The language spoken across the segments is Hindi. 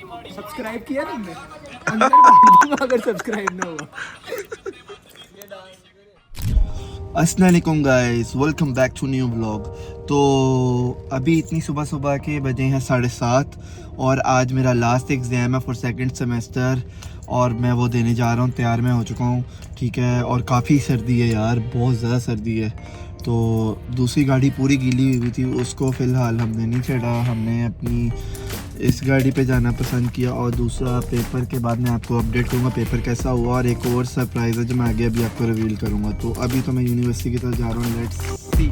सब्सक्राइब किया तुमने? अंदर मार दूंगा अगर सब्सक्राइब ना हुआ। अस्सलाम वालेकुम guys, welcome back to new vlog. तो अभी इतनी सुबह सुबह के बजे हैं 7:30 और आज मेरा लास्ट एग्ज़ाम है फॉर सेकंड सेमेस्टर और मैं वो देने जा रहा हूँ। तैयार मैं हो चुका हूँ, ठीक है। और काफ़ी सर्दी है यार, बहुत ज़्यादा सर्दी है। तो दूसरी गाड़ी पूरी गीली हुई थी, उसको फ़िलहाल हमने नहीं छेड़ा, हमने अपनी इस गाड़ी पे जाना पसंद किया। और दूसरा पेपर के बाद मैं आपको अपडेट करूँगा पेपर कैसा हुआ, और एक और सरप्राइज़ है जो मैं आगे अभी आपको रिवील करूँगा। तो अभी तो मैं यूनिवर्सिटी की तरफ जा रहा हूँ, लेट्स सी।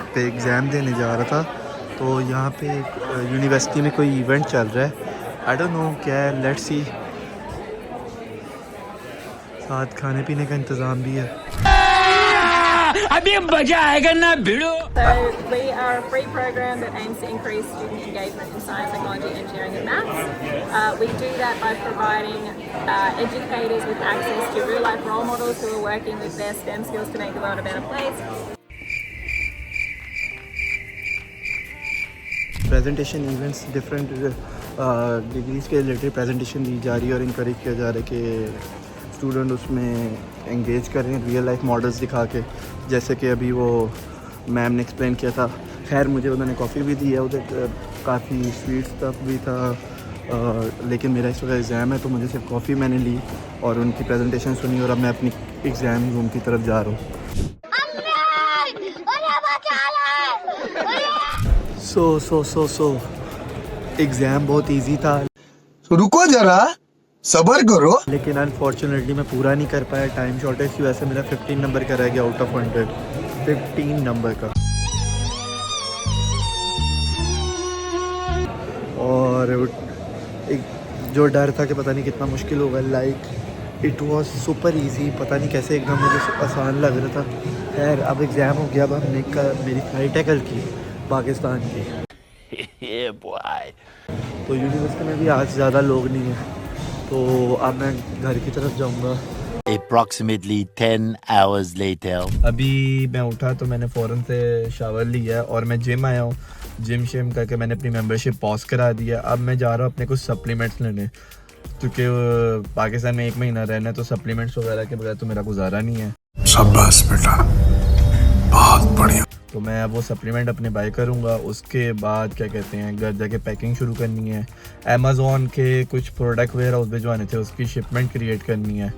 पे एग्ज़ाम देने जा रहा था, तो यहाँ पे यूनिवर्सिटी में कोई इवेंट चल रहा है, आई डोंट नो क्या है, लेट्स सी। साथ खाने पीने का इंतज़ाम भी है। अभी मजा आएगा ना भिड़ो। So we are a free program that aims to increase student engagement in science, technology, engineering and maths. We do that by providing educators with access to real life role models who are working with their STEM skills to make the world a better place. Presentation events different degrees के रिलेटेड प्रेजेंटेशन दी जा रही है और इनकरेज किया जा रहा है कि स्टूडेंट उसमें एंगेज करें रियल लाइफ मॉडल्स दिखा के, जैसे कि अभी वो मैम ने एक्सप्लेन किया था। खैर मुझे उन्होंने कॉफ़ी भी दी है, उधर काफ़ी स्वीट स्टफ भी था, लेकिन मेरा इस वक्त एग्ज़ाम है तो मुझे सिर्फ कॉफ़ी मैंने ली और उनकी प्रेजेंटेशन सुनी और अब मैं अपनी एग्ज़ाम रूम की तरफ जा रहा हूँ। सो एग्ज़ाम बहुत इजी था, रुको जरा सबर करो। लेकिन अनफॉर्चुनेटली मैं पूरा नहीं कर पाया, टाइम शॉर्टेज की वजह से मेरा 15 नंबर का रह गया आउट ऑफ 100, 15 नंबर का। और एक जो डर था कि पता नहीं कितना मुश्किल होगा, like it was super easy, पता नहीं कैसे एकदम मुझे आसान लग रहा था। खैर अब एग्ज़ाम हो गया, अब मेरी फ़्लाइट है कल की पाकिस्तान की। तो यूनिवर्सिटी में भी आज ज़्यादा लोग नहीं हैं, तो अब मैं घर की तरफ जाऊंगा। Approximately 10 hours later. अभी मैं उठा तो मैंने फ़ौरन से शावर लिया और मैं जिम आया हूँ। जिम शिम करके मैंने अपनी मेंबरशिप पॉज करा दिया। अब मैं जा रहा हूँ अपने कुछ सप्लीमेंट्स लेने, क्योंकि पाकिस्तान में 1 महीना रहना है, तो सप्लीमेंट्स वगैरह के बगैर तो मेरा गुजारा नहीं है। शाबाश बेटा, बहुत बढ़िया। तो मैं अब वो सप्लीमेंट अपने बाय करूँगा। उसके बाद क्या कहते हैं, घर जाके पैकिंग शुरू करनी है। अमेज़ॉन के कुछ प्रोडक्ट वेयर हाउस भिजवाने थे, उसकी शिपमेंट क्रिएट करनी है।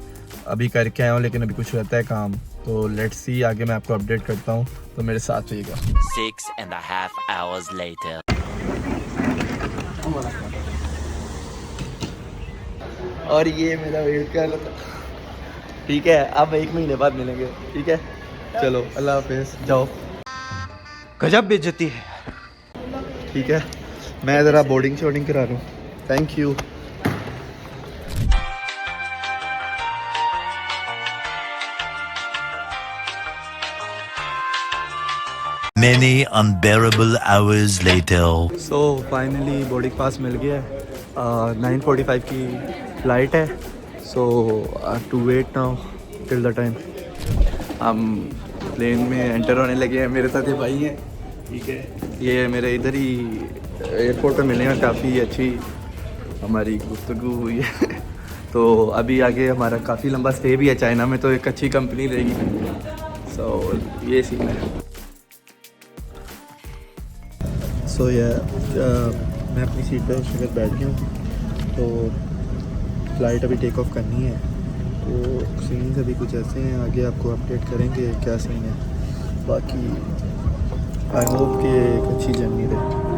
अभी करके आया हूँ, लेकिन अभी कुछ रहता है काम, तो लेट्स सी, आगे मैं आपको अपडेट करता हूँ, तो मेरे साथ रहिएगा। 6.5 hours later. और ये मेरा वेट कर रहा था, ठीक है। अब 1 महीने बाद मिलेंगे, ठीक है। चलो अल्लाह हाफिज़, जाओ। गजब बेइज्जती है। ठीक है, मैं ज़रा बोर्डिंग शोर्डिंग करा रहा हूँ। Thank you. Many unbearable hours later. So finally boarding pass मिल गया है। 9:45 की फ़्लाइट है, so to wait now till the time. हम प्लेन में एंटर होने लगे हैं, मेरे साथ ये भाई हैं, ठीक है। ये मेरे इधर ही एयरपोर्ट पे मिले हैं, काफ़ी अच्छी हमारी गुफ्तगू हुई है। तो अभी आगे हमारा काफ़ी लंबा स्टे भी है चाइना में, तो एक अच्छी कंपनी रहेगी। सो ये सीन है। सो मैं अपनी सीट पर उस वक्त बैठ गया हूँ, तो फ़्लाइट अभी टेक ऑफ करनी है। तो सीन अभी कुछ ऐसे हैं, आगे आपको अपडेट करेंगे क्या सीन है। बाकी आई होप कि एक अच्छी जर्नी रहे।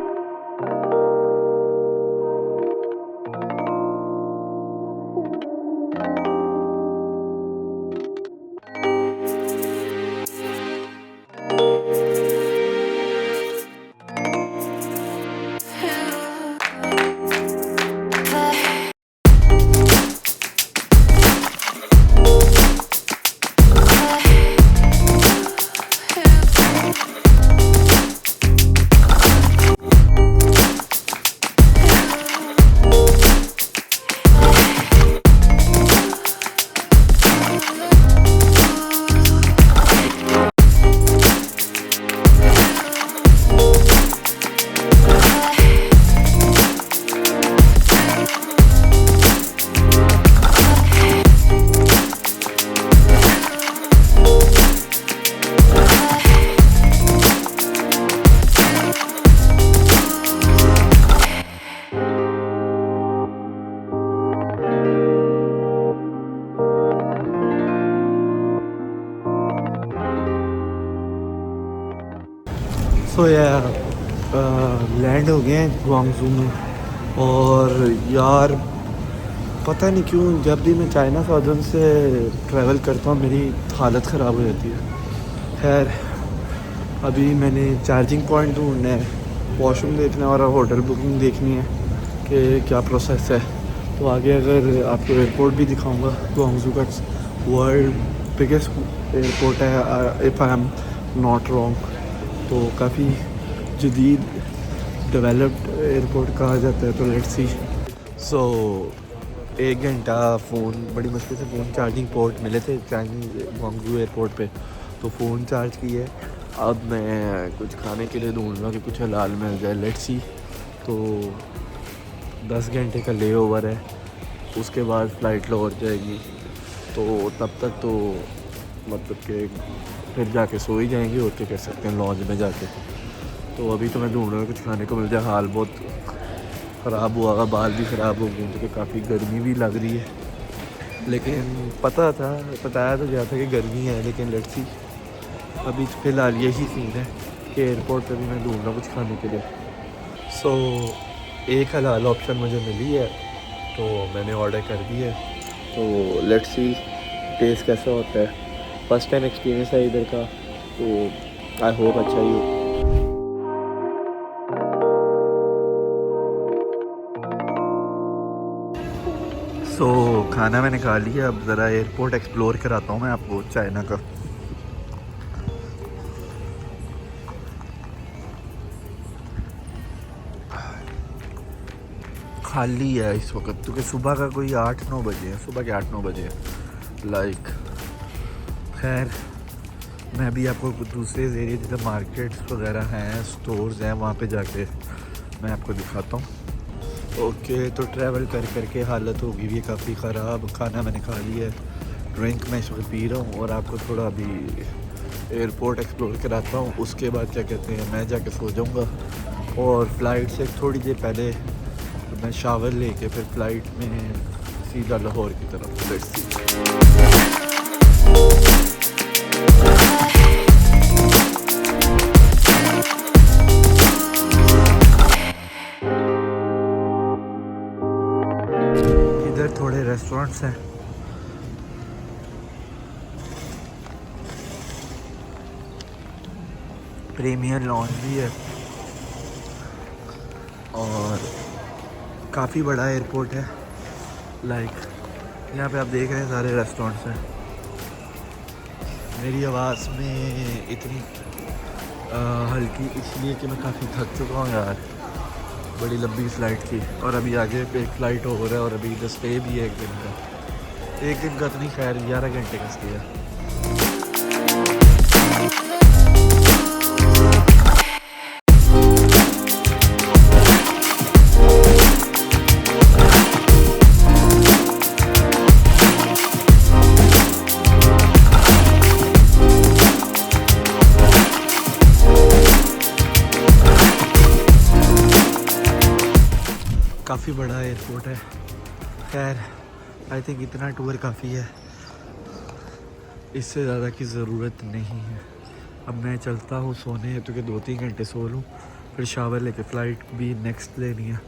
सो यार लैंड हो गए हैं ग्वांगजू में। और यार पता नहीं क्यों जब भी मैं चाइना साउदर्न से ट्रैवल करता हूँ मेरी हालत ख़राब हो जाती है। खैर अभी मैंने चार्जिंग पॉइंट ढूंढना है, वॉशरूम देखना है और होटल बुकिंग देखनी है कि क्या प्रोसेस है। तो आगे अगर आपको एयरपोर्ट भी दिखाऊंगा। ग्वांगजू का वर्ल्ड बिगेस्ट एयरपोर्ट है if I am not wrong. तो काफ़ी जदीद डेवलप्ड एयरपोर्ट कहा जाता है। तो लेट्स सी। सो 1 घंटा फ़ोन बड़ी मुश्किल से फ़ोन चार्जिंग पोर्ट मिले थे चाइनीज़ ग्वांगजू एयरपोर्ट पे, तो फ़ोन चार्ज किए। अब मैं कुछ खाने के लिए ढूंढ रहा हूँ कि कुछ हलाल मिल जाए। Let's see. तो 10 घंटे का ले ओवर है, उसके बाद फ़्लाइट लौट जाएगी। तो तब तक तो मतलब कि फिर जाके सो ही जाएंगे और क्या कर सकते हैं लॉन्च में जाके। तो अभी तो मैं ढूंढ रहा हूँ कुछ खाने को मिल जाए। हाल बहुत ख़राब हुआ होगा, बाल भी ख़राब हो गए क्योंकि काफ़ी गर्मी भी लग रही है। लेकिन बताया तो गया था कि गर्मी है, लेकिन लेट्स सी। अभी फ़िलहाल यही सीन है कि एयरपोर्ट पे भी मैं ढूंढ रहा हूँ कुछ खाने के लिए। सो एक हलाल ऑप्शन मुझे मिली है तो मैंने ऑर्डर कर दी है। तो लेट्स सी टेस्ट कैसा होता है। फर्स्ट टाइम एक्सपीरियंस है इधर का, तो आई होप अच्छा ही हो। सो खाना मैंने खा लिया। अब ज़रा एयरपोर्ट एक्सप्लोर कराता हूँ मैं आपको चाइना का। खाली है इस वक्त क्योंकि सुबह का कोई 8-9 बजे है, सुबह के 8-9 बजे है लाइक। खैर मैं भी आपको दूसरे एरिए जिधर मार्केट्स वगैरह हैं, स्टोर्स हैं, वहाँ पे जाके मैं आपको दिखाता हूँ। ओके तो ट्रैवल करके हालत हो गई है काफ़ी ख़राब। खाना मैंने खा लिया है, ड्रिंक मैं इस वक्त पी रहा हूँ और आपको थोड़ा अभी एयरपोर्ट एक्सप्लोर कराता हूँ। उसके बाद क्या कहते हैं मैं जाके सो जाऊँगा और फ़्लाइट से थोड़ी देर पहले मैं शावर लेके फिर फ़्लाइट में सीधा लाहौर की तरफ। Let's see. इधर थोड़े रेस्टोरेंट्स हैं। प्रीमियर लॉन्ज भी है और काफ़ी बड़ा एयरपोर्ट है लाइक। यहाँ पे आप देख रहे हैं सारे रेस्टोरेंट्स हैं। मेरी आवाज़ में इतनी हल्की इसलिए कि मैं काफ़ी थक चुका हूँ यार, बड़ी लंबी फ़्लाइट थी। और अभी आगे पे एक फ़्लाइट हो रहा है और अभी इधर स्टे भी है 1 दिन का। 1 दिन का तो नहीं, खैर 11 घंटे का स्टे है। काफ़ी बड़ा एयरपोर्ट है। खैर आई थिंक इतना टूर काफ़ी है, इससे ज़्यादा की ज़रूरत नहीं है। अब मैं चलता हूँ सोने तो कि 2-3 घंटे सो लूँ, फिर शावर लेके फ़्लाइट भी नेक्स्ट लेनी है।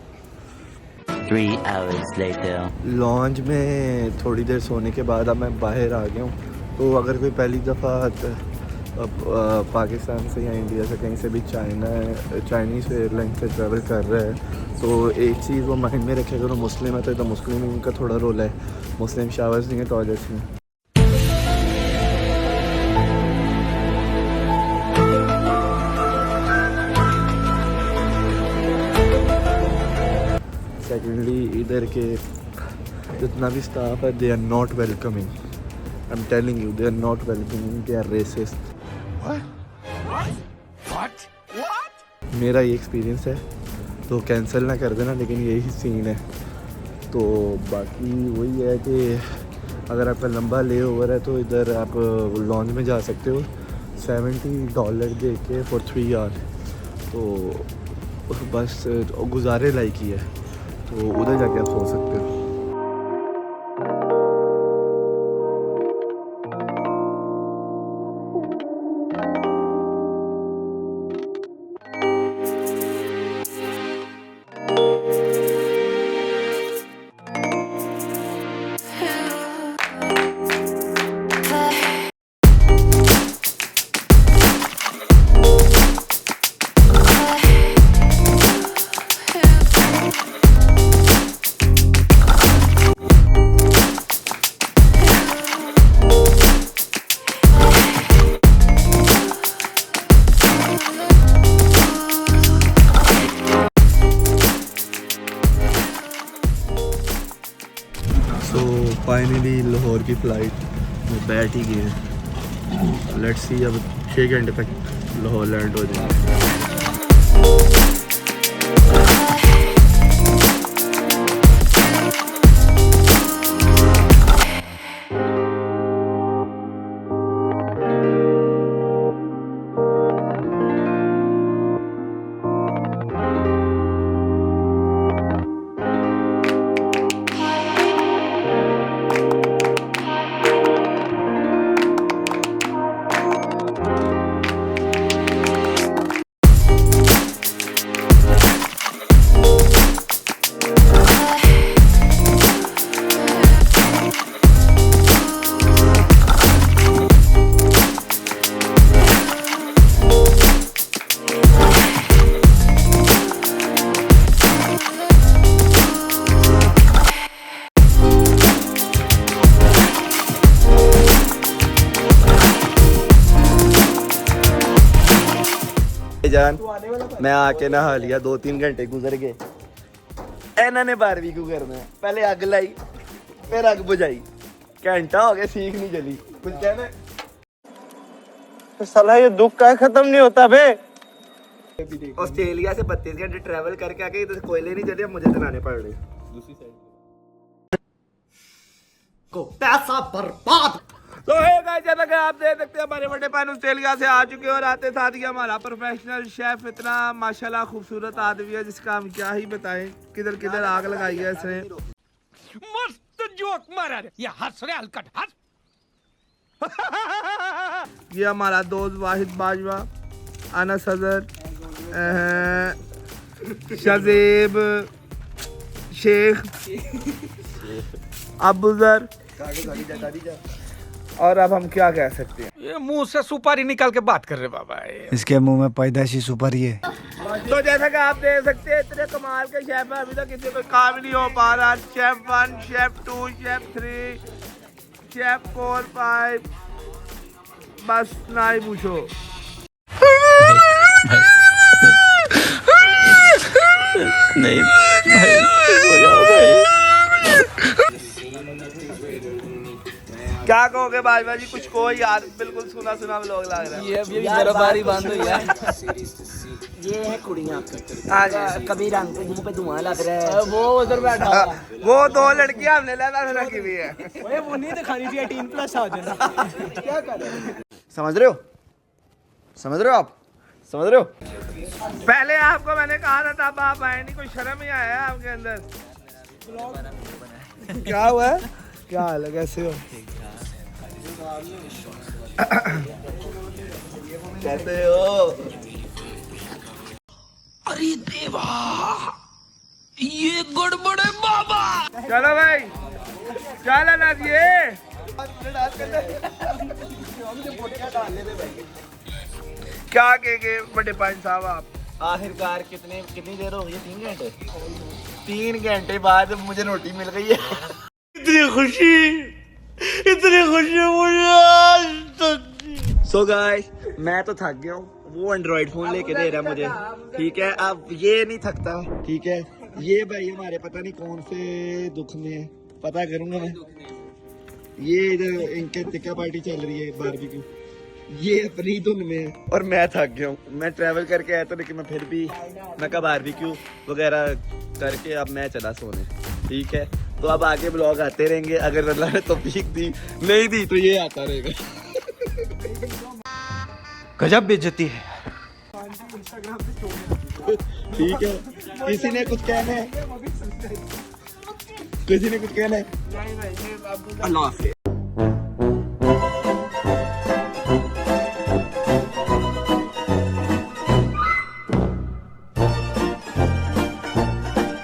3 hours later. लॉन्च में थोड़ी देर सोने के बाद अब मैं बाहर आ गया हूँ। तो अगर कोई पहली दफ़ा पाकिस्तान से या इंडिया से कहीं से भी चाइनीज़ एयरलाइन से ट्रैवल कर रहा है तो एक चीज़ वो माइंड में रखे, अगर वो मुस्लिम है तो मुस्लिम उनका थोड़ा रोल है। मुस्लिम शावर्स नहीं है, टॉयलेट्स नहीं है। सेकेंडली इधर के जितना भी स्टाफ है they are not welcoming. I am telling you, they are not welcoming, they are racist. मेरा ये एक्सपीरियंस है तो कैंसिल ना कर देना, लेकिन यही सीन है। तो बाकी वही है कि अगर आपका लंबा ले ओवर है तो इधर आप लॉन्च में जा सकते हो $70 दे के फॉर 3 आवर। तो बस गुजारे लायक ही है, तो उधर जाके आप सो सकते हो। फाइनली लाहौर की फ़्लाइट वो बैठ ही गई है। लेट्स सी अब 6 घंटे तक लाहौर लैंड हो जाएगी। जान मैं आके नहा लिया, 2-3 घंटे गुजर गए। इन्होंने बारबेक्यू करना है, पहले अग लाई फिर अग बुझाई, घंटा हो गया सीख नहीं जली। कुछ कहना तो साला ये दुख का खत्म नहीं होता बे। ऑस्ट्रेलिया से 32 घंटे ट्रैवल करके आके इधर कोयले नहीं चले, मुझे चलाने पड़ रहे दूसरी साइड को पैसा बर्बाद। तो जैसा कि आप देख सकते हैं हमारे बड़े बहन ऑस्ट्रेलिया से आ चुके हैं और आते साथ ही हमारा प्रोफेशनल शेफ इतना माशाल्लाह खूबसूरत आदमी है जिसका हम क्या ही बताएं, किधर किधर आग लगाई है इसने। मस्त जोक मारा ये हंस रहे हलकट हंस। ये हमारा दोस्त वाहिद बाजवा, अनस हजर, शजीब, शेख, अबूजर, और अब हम क्या कह सकते हैं। ये मुंह से सुपारी निकाल के बात कर रहे बाबा। इसके मुंह में पैदाशी सुपारी है। तो जैसा कि आप देख सकते हैं इतने कमाल के शेफ है, अभी तक किसी को काम नहीं हो पा रहा। शेफ 1, शेफ 2, शेफ 3, शेफ 4, 5, बस ना ही पूछो। नहीं क्या कहोगे बाजवा जी, कुछ कहो यार, बिल्कुल सुना सुना व्लॉग लग रहा है। ये बर्फबारी बंद हुई है। ये है कुड़ियाँ, कभी रंग पे मुंह पे धुआं लग रहा है। वो उधर बैठा हुआ है। वो 2 लड़कियां हमने लगा रखी हुई है। ओए वो नहीं दिखानी चाहिए, 18+ आ जाना। क्या करें, समझ रहे हो, समझ रहे हो आप, समझ रहे हो। पहले आपको मैंने कहा था तब आप आए नहीं, कोई शर्म ही आया आपके अंदर। क्या हुआ है, क्या हाल है, कैसे हो, कैसे हो? अरे देवा ये गड़बड़ है बाबा। चलो भाई चलो ना ये क्या कहेंगे बड़े पाइन साहब आप। आखिरकार कितनी देर हो गई? 3 घंटे। 3 घंटे बाद मुझे रोटी मिल गई है। इतनी खुशी मुझे आज तक। सो गाइस मैं तो थक गया हूँ, वो एंड्रॉइड फोन लेके दे रहा है मुझे, ठीक है। अब ये नहीं थकता, ठीक है। ये भाई हमारे पता नहीं कौन से दुख में है, पता करूंगा मैं। ये इधर इनके टिक्का पार्टी चल रही है, बारबेक्यू, ये अपनी धुन में है और मैं थक गया हूँ। मैं ट्रैवल करके आया था लेकिन मैं फिर भी मैं कहा बारबेक्यू वगैरह करके अब मैं चला सोने, ठीक है। तो अब आगे ब्लॉग आते रहेंगे, अगर अल्लाह ने तौफीक दी, नहीं दी तो ये आता रहेगा। गजब बेइज्जती है। ठीक है, किसी ने कुछ कहना है, किसी ने कुछ कहना है। अल्लाह हाफिज़।